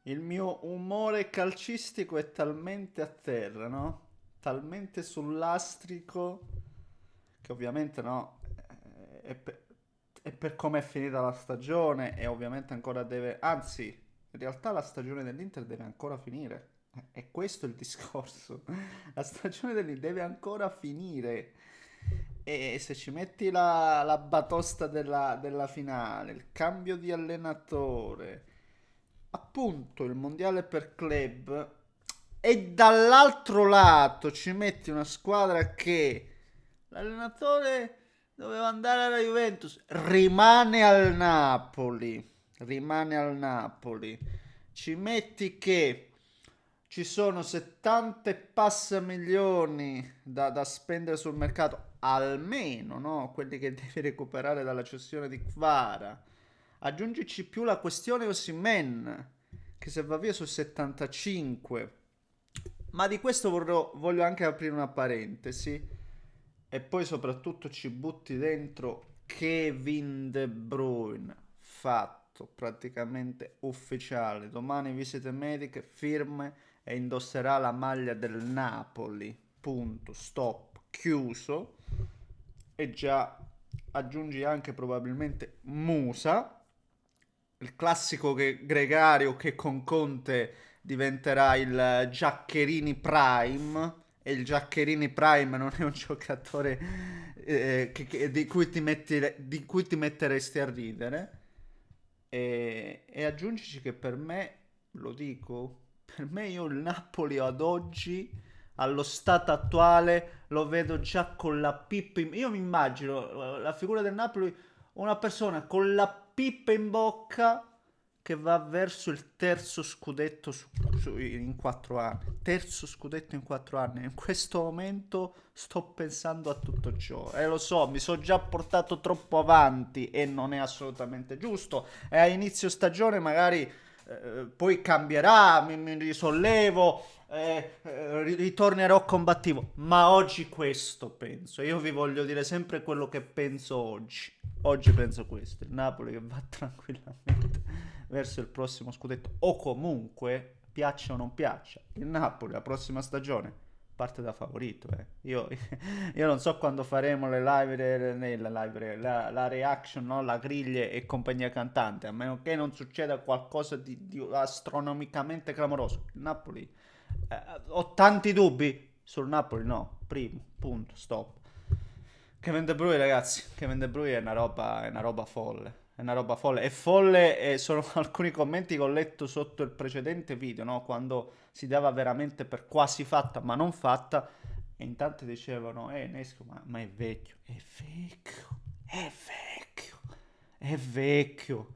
Il mio umore calcistico è talmente a terra, no? Talmente sul lastrico che ovviamente no, è per come è finita la stagione e ovviamente ancora deve, anzi, in realtà la stagione dell'Inter deve ancora finire. È questo il discorso. La stagione dell'Inter deve ancora finire. E se ci metti la batosta della finale, il cambio di allenatore, appunto il mondiale per club, e dall'altro lato ci metti una squadra che l'allenatore doveva andare alla Juventus, rimane al Napoli, rimane al Napoli. Ci metti che ci sono 70 e passa milioni da spendere sul mercato, almeno, no? Quelli che devi recuperare dalla cessione di Kvara. Aggiungici più la questione Osimhen, che se va via su 75. Ma di questo voglio anche aprire una parentesi. E poi soprattutto ci butti dentro Kevin De Bruyne, fatto praticamente ufficiale. Domani visite mediche, firme e indosserà la maglia del Napoli. Punto, stop, chiuso. E già aggiungi anche probabilmente Musa, il classico gregario che con Conte diventerà il Giaccherini Prime. E il Giaccherini Prime non è un giocatore di cui ti metteresti a ridere. E aggiungici che per me, lo dico, per me io il Napoli ad oggi, allo stato attuale, lo vedo già con la pippa io mi immagino la figura del Napoli, una persona con la pippa in bocca che va verso il terzo scudetto in 4 anni. Terzo scudetto in 4 anni. In questo momento sto pensando a tutto ciò. E lo so, mi sono già portato troppo avanti e non è assolutamente giusto. E a inizio stagione magari poi cambierà, mi risollevo, ritornerò combattivo. Ma oggi questo penso. Io vi voglio dire sempre quello che penso oggi. Oggi penso questo, il Napoli che va tranquillamente verso il prossimo scudetto o comunque, piaccia o non piaccia, il Napoli la prossima stagione parte da favorito. Io non so quando faremo le la reaction, no? La griglie e compagnia cantante, a meno che non succeda qualcosa di astronomicamente clamoroso. Il Napoli, ho tanti dubbi sul Napoli, no, primo, punto, stop. Kevin De Bruyne, ragazzi, Kevin De Bruyne è una roba folle. È una roba folle. È folle e sono alcuni commenti che ho letto sotto il precedente video, no? Quando si dava veramente per quasi fatta, ma non fatta. E in tanti dicevano, Nesco, ma è vecchio. È vecchio. È vecchio. È vecchio.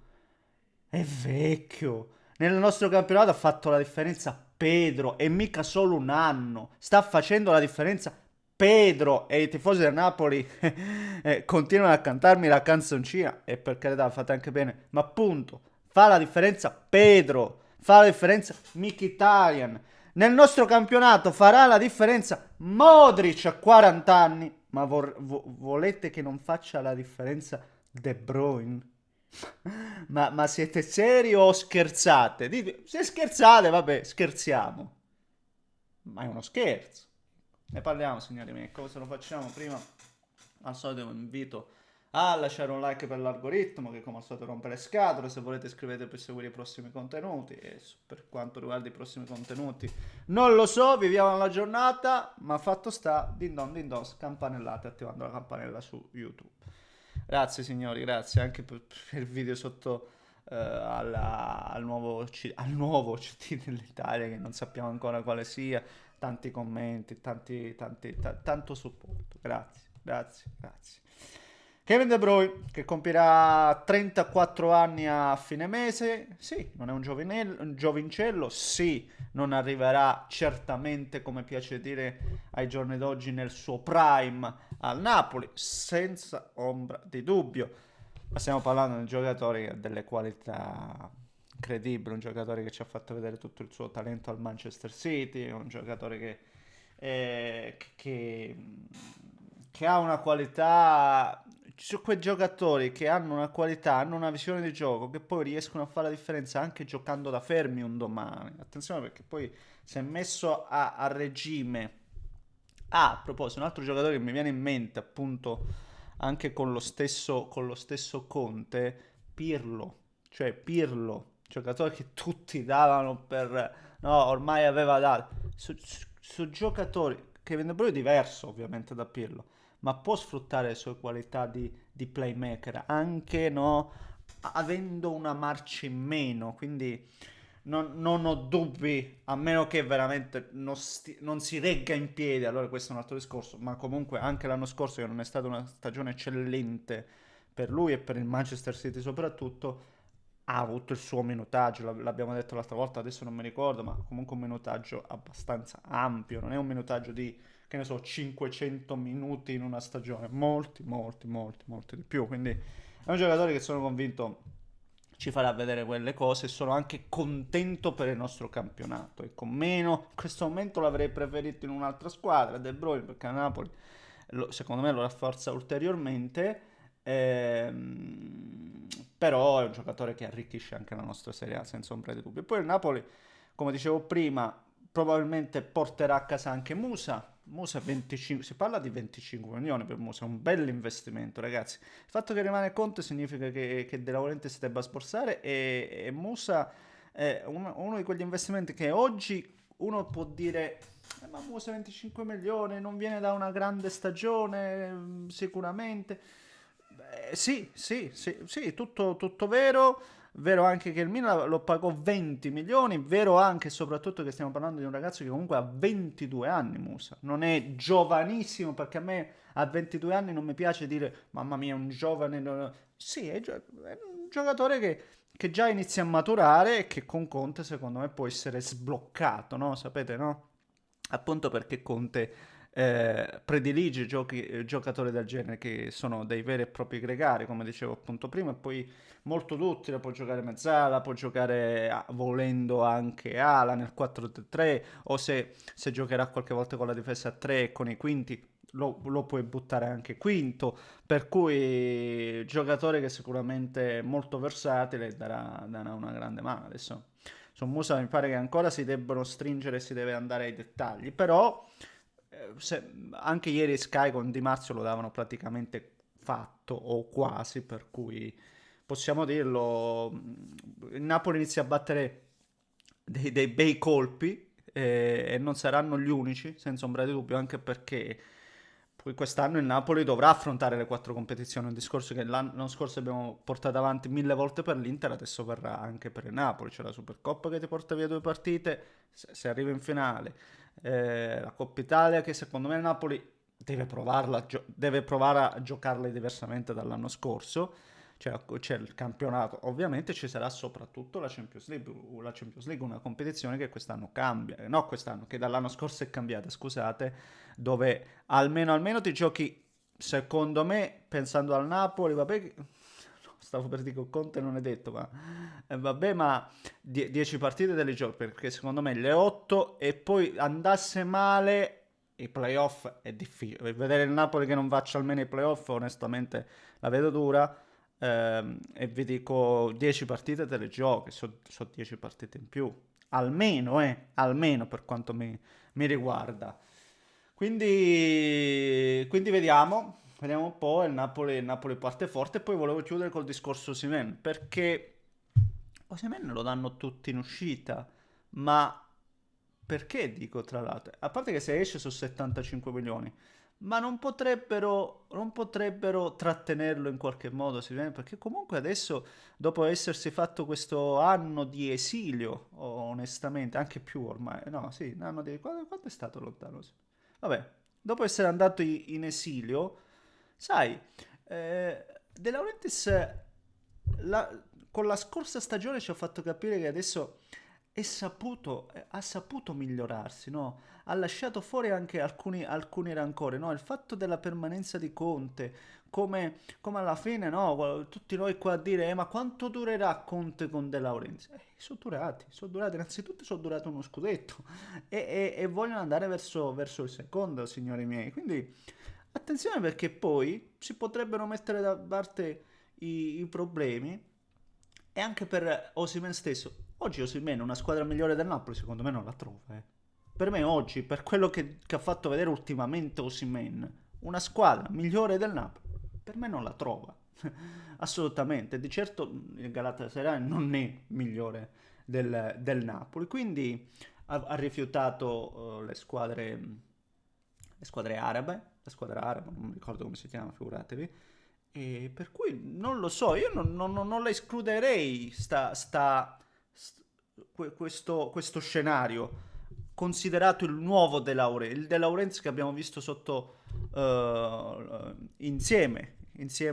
È vecchio. Nel nostro campionato ha fatto la differenza Pedro e mica solo un anno. Sta facendo la differenza Pedro e i tifosi del Napoli continuano a cantarmi la canzoncina e per carità fate anche bene, ma appunto fa la differenza Pedro, fa la differenza Mkhitaryan. Nel nostro campionato farà la differenza Modric a 40 anni, ma volete che non faccia la differenza De Bruyne? Ma siete seri o scherzate? Se scherzate, vabbè, scherziamo. Ma è uno scherzo. Ne parliamo, signori miei. Cosa lo facciamo? Prima, al solito, vi invito a lasciare un like per l'algoritmo, che come al solito rompe le scatole. Se volete, iscrivetevi per seguire i prossimi contenuti. E per quanto riguarda i prossimi contenuti, non lo so, viviamo la giornata. Ma fatto sta, din don, campanellate attivando la campanella su YouTube. Grazie signori, grazie anche per il video sotto al nuovo CT dell'Italia che non sappiamo ancora quale sia, tanti commenti, tanto supporto, grazie, grazie, grazie. Kevin De Bruyne che compierà 34 anni a fine mese, sì, non è un giovincello, sì, non arriverà certamente, come piace dire ai giorni d'oggi, nel suo prime al Napoli, senza ombra di dubbio. Ma stiamo parlando di un giocatore che ha delle qualità incredibili, un giocatore che ci ha fatto vedere tutto il suo talento al Manchester City, un giocatore che ha una qualità su quei giocatori che hanno una qualità, hanno una visione di gioco, che poi riescono a fare la differenza anche giocando da fermi un domani. Attenzione perché poi si è messo a regime. Ah, a proposito, un altro giocatore che mi viene in mente appunto anche con lo stesso Conte, Pirlo. Cioè Pirlo, giocatore che tutti davano per... No, ormai aveva dato. Su giocatori, Kevin De Bruyne è diverso ovviamente da Pirlo, ma può sfruttare le sue qualità di playmaker anche no, avendo una marcia in meno. Quindi non ho dubbi, a meno che veramente non si regga in piedi, allora questo è un altro discorso. Ma comunque anche l'anno scorso, che non è stata una stagione eccellente per lui e per il Manchester City soprattutto, ha avuto il suo minutaggio, l'abbiamo detto l'altra volta, adesso non mi ricordo, ma comunque un minutaggio abbastanza ampio, non è un minutaggio di, che ne so, 500 minuti in una stagione, molti di più, quindi è un giocatore che sono convinto ci farà vedere quelle cose e sono anche contento per il nostro campionato e con meno, in questo momento l'avrei preferito in un'altra squadra, De Bruyne, perché a Napoli secondo me lo rafforza ulteriormente. Però è un giocatore che arricchisce anche la nostra Serie A senza ombra di dubbio. E poi il Napoli, come dicevo prima, probabilmente porterà a casa anche Musa. Musa 25, si parla di 25 milioni per Musa, è un bel investimento, ragazzi. Il fatto che rimane Conte significa che De Laurentiis si debba sborsare e Musa è uno di quegli investimenti che oggi uno può dire ma Musa 25 milioni non viene da una grande stagione, sicuramente. Beh, sì, tutto vero. Vero anche che il Milan lo pagò 20 milioni, vero anche e soprattutto che stiamo parlando di un ragazzo che comunque ha 22 anni, Musa. Non è giovanissimo, perché a me a 22 anni non mi piace dire, mamma mia, è un giovane. Sì, è un giocatore che già inizia a maturare e che con Conte secondo me può essere sbloccato, no? Sapete, no? Appunto perché Conte predilige giocatori del genere che sono dei veri e propri gregari, come dicevo appunto prima, e poi molto duttile, può giocare mezzala, può giocare volendo anche ala nel 4-3 o se giocherà qualche volta con la difesa a 3 e con i quinti lo puoi buttare anche quinto, per cui giocatore che sicuramente è molto versatile e darà una grande mano. Adesso su Musa mi pare che ancora si debbano stringere e si deve andare ai dettagli, però anche ieri Sky con Di Marzio lo davano praticamente fatto o quasi, per cui possiamo dirlo, il Napoli inizia a battere dei bei colpi e non saranno gli unici, senza ombra di dubbio, anche perché poi quest'anno il Napoli dovrà affrontare le quattro competizioni, un discorso che l'anno scorso abbiamo portato avanti 1000 volte per l'Inter, adesso verrà anche per il Napoli, c'è la Supercoppa che ti porta via due partite, se arriva in finale, la Coppa Italia che secondo me il Napoli deve provare a giocarle diversamente dall'anno scorso. C'è il campionato, ovviamente ci sarà soprattutto la Champions League, una competizione che quest'anno cambia, no quest'anno, che dall'anno scorso è cambiata, scusate, dove almeno ti giochi, secondo me, pensando al Napoli, vabbè, stavo per dire che Conte non è detto, ma vabbè, ma 10 partite te le giochi, perché secondo me le 8 e poi andasse male i playoff è difficile. Vedere il Napoli che non faccia almeno i playoff, onestamente la vedo dura. E vi dico 10 partite te le giochi, so 10 partite in più. Almeno per quanto mi riguarda. Quindi vediamo un po'. Il Napoli parte forte. E poi volevo chiudere col discorso Osimhen, perché Osimhen lo danno tutti in uscita, ma perché dico tra l'altro? A parte che se esce su 75 milioni, ma non potrebbero trattenerlo in qualche modo, perché comunque adesso, dopo essersi fatto questo anno di esilio, onestamente, anche più ormai, no, sì, un anno di... quando è stato lontano? Vabbè, dopo essere andato in esilio, sai, De Laurentiis con la scorsa stagione ci ha fatto capire che adesso ha saputo migliorarsi, no? Ha lasciato fuori anche alcuni rancori, no? Il fatto della permanenza di Conte, come alla fine, no? Tutti noi qua a dire, ma quanto durerà Conte con De Laurentiis? Sono durati, innanzitutto sono durati uno scudetto e vogliono andare verso il secondo, signori miei. Quindi Attenzione perché poi si potrebbero mettere da parte i problemi e anche per Osimhen stesso. Oggi Osimhen, una squadra migliore del Napoli, secondo me non la trova. Per me oggi, per quello che ha fatto vedere ultimamente Osimhen, una squadra migliore del Napoli, per me non la trova. Assolutamente. Di certo il Galatasaray non è migliore del Napoli, quindi ha rifiutato le squadre arabe, la squadra araba, non mi ricordo come si chiama, figuratevi. E per cui non lo so, io non la escluderei questo scenario, considerato il nuovo De Laurentiis, il De Laurentiis che abbiamo visto sotto insieme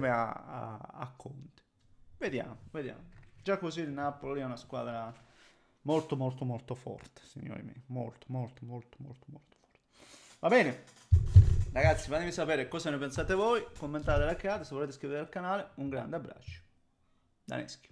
a Conte. Vediamo, vediamo. Già così il Napoli è una squadra molto molto molto forte, signori miei, molto molto molto molto molto forte. Va bene, ragazzi, fatemi sapere cosa ne pensate voi, commentate, like, se volete iscrivetevi al canale, un grande abbraccio da Neschi.